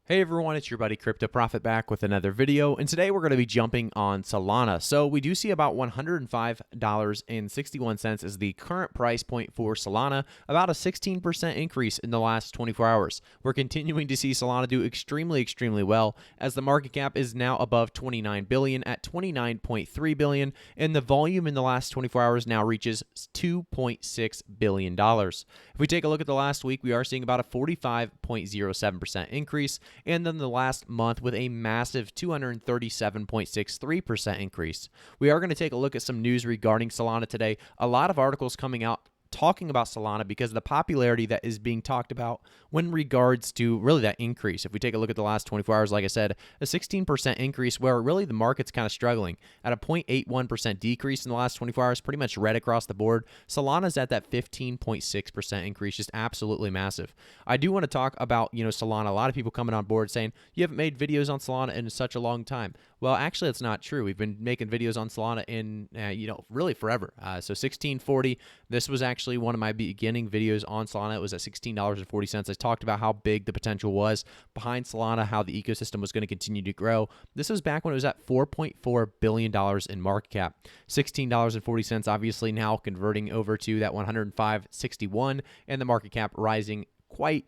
Hey everyone, it's your buddy Crypto Profit back with another video, and today we're going to be jumping on Solana. So we do see about $105.61 is the current price point for Solana, about a 16% increase in the last 24 hours. We're continuing to see Solana do extremely well, as the market cap is now above 29 billion at 29.3 billion, and the volume in the last 24 hours now reaches $2.6 billion. If we take a look at the last week, we are seeing about a 45.07% increase, and then the last month with a massive 237.63% increase. We are going to take a look at some news regarding Solana today. A lot of articles coming out talking about Solana because of the popularity that is being talked about when regards to really that increase. If we take a look at the last 24 hours, like I said, a 16% increase where really the market's kind of struggling at a 0.81% decrease in the last 24 hours, pretty much red across the board. Solana's at that 15.6% increase, just absolutely massive. I do want to talk about, Solana. A lot of people coming on board saying, you haven't made videos on Solana in such a long time. Well, actually, it's not true. We've been making videos on Solana in, really forever. So 1640, this was actually one of my beginning videos on Solana. It was at $16.40. I talked about how big the potential was behind Solana, how the ecosystem was going to continue to grow. This was back when it was at $4.4 billion in market cap. $16.40 obviously now converting over to that $105.61, and the market cap rising quite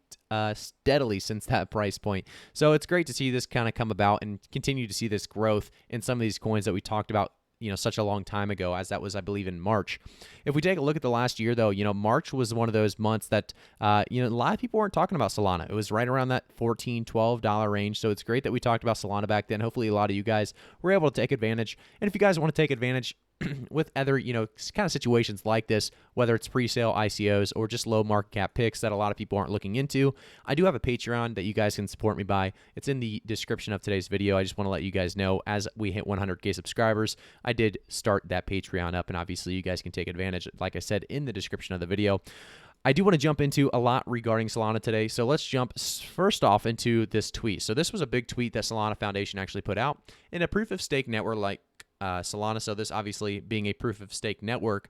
steadily since that price point. So it's great to see this kind of come about and continue to see this growth in some of these coins that we talked about such a long time ago, as that was, I believe, in March. If we take a look at the last year, though, March was one of those months that, a lot of people weren't talking about Solana. It was right around that $14, $12 range. So it's great that we talked about Solana back then. Hopefully a lot of you guys were able to take advantage. And if you guys want to take advantage with other, kind of situations like this, whether it's pre-sale ICOs or just low market cap picks that a lot of people aren't looking into, I do have a Patreon that you guys can support me by. It's in the description of today's video. I just want to let you guys know, as we hit 100K subscribers, I did start that Patreon up, and obviously you guys can take advantage, like I said, in the description of the video. I do want to jump into a lot regarding Solana today, so let's jump first off into this tweet. So this was a big tweet that Solana Foundation actually put out. In a proof-of-stake network like Solana, so this obviously being a proof-of-stake network,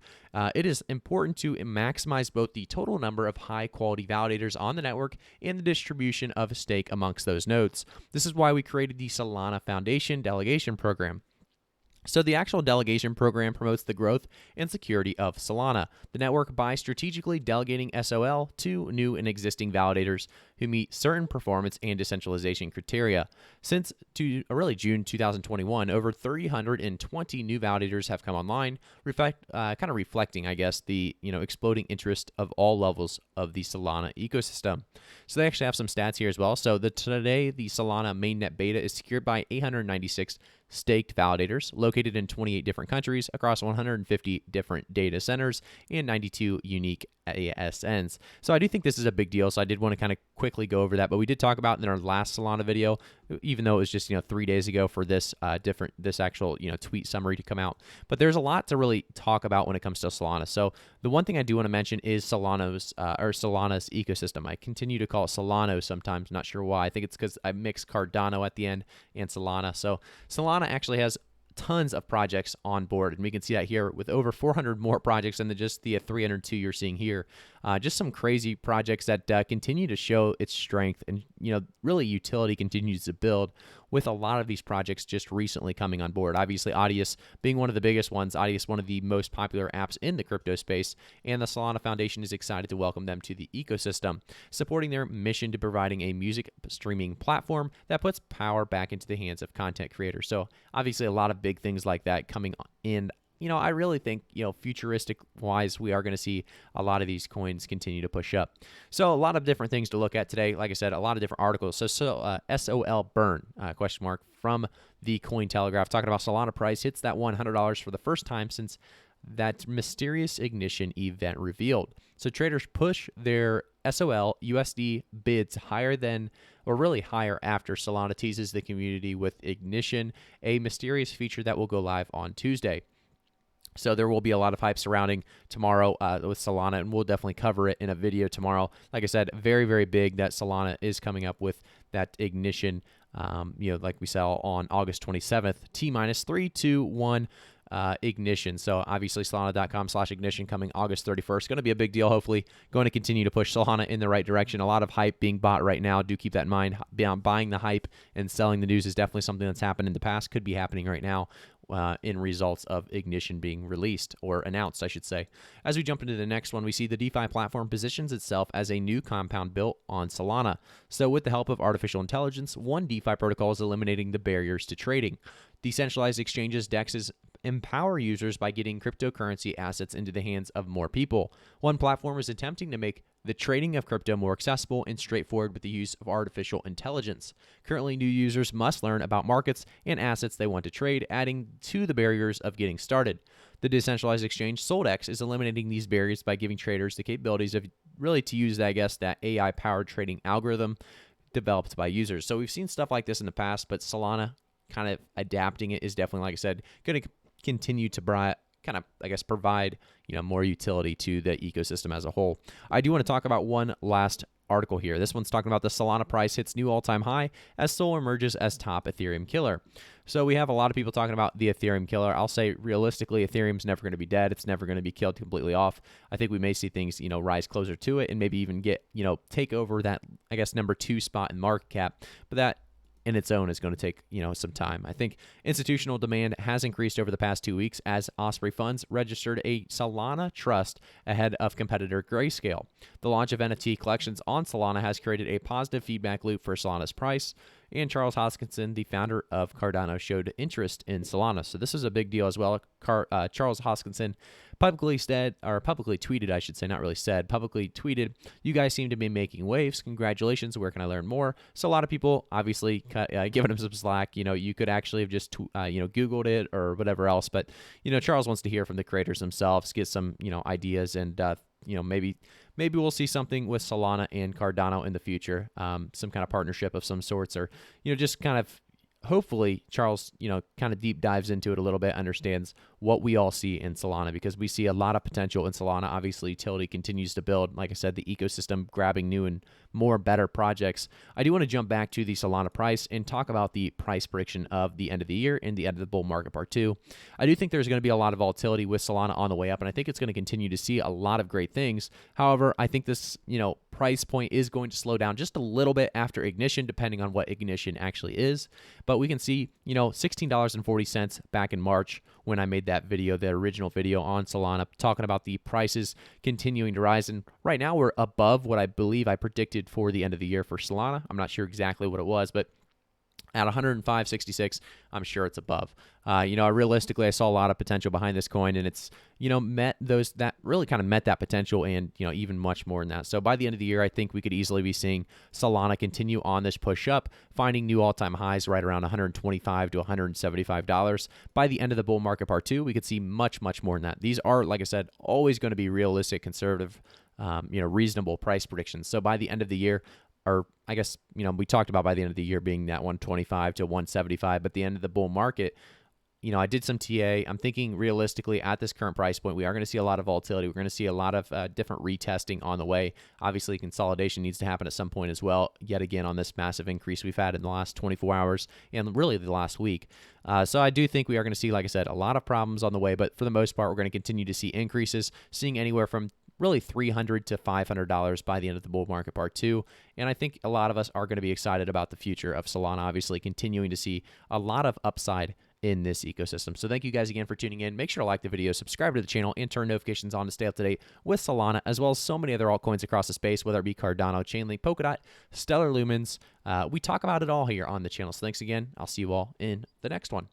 it is important to maximize both the total number of high-quality validators on the network and the distribution of stake amongst those nodes. This is why we created the Solana Foundation delegation program. So the actual delegation program promotes the growth and security of Solana, the network, by strategically delegating SOL to new and existing validators who meet certain performance and decentralization criteria. Since June 2021, over 320 new validators have come online, kind of reflecting, I guess, the exploding interest of all levels of the Solana ecosystem. So they actually have some stats here as well. So today, the Solana mainnet beta is secured by 896 staked validators located in 28 different countries across 150 different data centers and 92 unique ASNs. So I do think this is a big deal. So I did want to kind of quickly go over that, but we did talk about in our last Solana video, even though it was just 3 days ago for this actual tweet summary to come out. But there's a lot to really talk about when it comes to Solana. So the one thing I do want to mention is Solana's ecosystem. I continue to call it Solano sometimes, not sure why. I think it's because I mix Cardano at the end and Solana. So Solana actually has tons of projects on board, and we can see that here with over 400 more projects than just the 302 you're seeing here. Just some crazy projects that continue to show its strength, and really utility continues to build with a lot of these projects just recently coming on board. Obviously, Audius being one of the biggest ones. Audius, one of the most popular apps in the crypto space, and the Solana Foundation is excited to welcome them to the ecosystem, supporting their mission to providing a music streaming platform that puts power back into the hands of content creators. So obviously a lot of big things like that coming in. I really think, futuristic-wise, we are going to see a lot of these coins continue to push up. So a lot of different things to look at today. Like I said, a lot of different articles. So SOL burn, question mark, from the Cointelegraph, talking about Solana price hits that $100 for the first time since that mysterious ignition event revealed. So traders push their SOL USD bids higher after Solana teases the community with ignition, a mysterious feature that will go live on Tuesday. So there will be a lot of hype surrounding tomorrow with Solana, and we'll definitely cover it in a video tomorrow. Like I said, very, very big that Solana is coming up with that ignition, like we saw on August 27th, T-minus 3, 2, 1. Ignition. So obviously Solana.com/ignition coming August 31st. Going to be a big deal, hopefully. Going to continue to push Solana in the right direction. A lot of hype being bought right now. Do keep that in mind. Buying the hype and selling the news is definitely something that's happened in the past. Could be happening right now. In results of Ignition being released, or announced, I should say. As we jump into the next one, we see the DeFi platform positions itself as a new compound built on Solana. So with the help of artificial intelligence, one DeFi protocol is eliminating the barriers to trading. Decentralized exchanges, DEXs, empower users by getting cryptocurrency assets into the hands of more people. One platform is attempting to make the trading of crypto more accessible and straightforward with the use of artificial intelligence. Currently, new users must learn about markets and assets they want to trade, adding to the barriers of getting started. The decentralized exchange SolDex is eliminating these barriers by giving traders the capabilities of really to use, that AI-powered trading algorithm developed by users. So we've seen stuff like this in the past, but Solana kind of adapting it is definitely, like I said, going to continue to provide more utility to the ecosystem as a whole. I do want to talk about one last article here. This one's talking about the Solana price hits new all-time high as Sol emerges as top Ethereum killer. So we have a lot of people talking about the Ethereum killer. I'll say realistically, Ethereum's never going to be dead. It's never going to be killed completely off. I think we may see things, rise closer to it and maybe even get, take over that, number 2 spot in market cap. But that in its own is going to take, some time. I think institutional demand has increased over the past 2 weeks as Osprey Funds registered a Solana trust ahead of competitor Grayscale. The launch of NFT collections on Solana has created a positive feedback loop for Solana's price, and Charles Hoskinson, the founder of Cardano, showed interest in Solana. So this is a big deal as well. Charles Hoskinson publicly tweeted, I should say, not really said, publicly tweeted, "You guys seem to be making waves. Congratulations. Where can I learn more?" So a lot of people obviously giving him some slack. You could actually have just, Googled it or whatever else. But, Charles wants to hear from the creators themselves, get some, ideas, and, maybe we'll see something with Solana and Cardano in the future, some kind of partnership of some sorts, or, just kind of, hopefully Charles, kind of deep dives into it a little bit, understands what we all see in Solana, because we see a lot of potential in Solana. Obviously, utility continues to build. Like I said, the ecosystem grabbing new and more better projects. I do want to jump back to the Solana price and talk about the price prediction of the end of the year and the end of the bull market part 2. I do think there's going to be a lot of volatility with Solana on the way up, and I think it's going to continue to see a lot of great things. However, I think this, price point is going to slow down just a little bit after Ignition, depending on what Ignition actually is. But we can see, $16.40 back in March when I made that video, the original video on Solana, talking about the prices continuing to rise. And right now we're above what I believe I predicted for the end of the year for Solana. I'm not sure exactly what it was, but at 105.66, I'm sure it's above. Realistically, I saw a lot of potential behind this coin, and it's, met that potential, and, even much more than that. So by the end of the year, I think we could easily be seeing Solana continue on this push up, finding new all-time highs right around $125 to $175. By the end of the bull market part 2, we could see much, much more than that. These are, like I said, always going to be realistic, conservative, reasonable price predictions. So by the end of the year, or I guess, we talked about by the end of the year being that 125 to 175, but the end of the bull market, I did some TA. I'm thinking realistically at this current price point, we are going to see a lot of volatility. We're going to see a lot of different retesting on the way. Obviously, consolidation needs to happen at some point as well, yet again, on this massive increase we've had in the last 24 hours and really the last week. So I do think we are going to see, like I said, a lot of problems on the way, but for the most part, we're going to continue to see increases, seeing anywhere from really $300 to $500 by the end of the bull market part 2. And I think a lot of us are going to be excited about the future of Solana, obviously continuing to see a lot of upside in this ecosystem. So thank you guys again for tuning in. Make sure to like the video, subscribe to the channel, and turn notifications on to stay up to date with Solana, as well as so many other altcoins across the space, whether it be Cardano, Chainlink, Polkadot, Stellar Lumens. We talk about it all here on the channel. So thanks again. I'll see you all in the next one.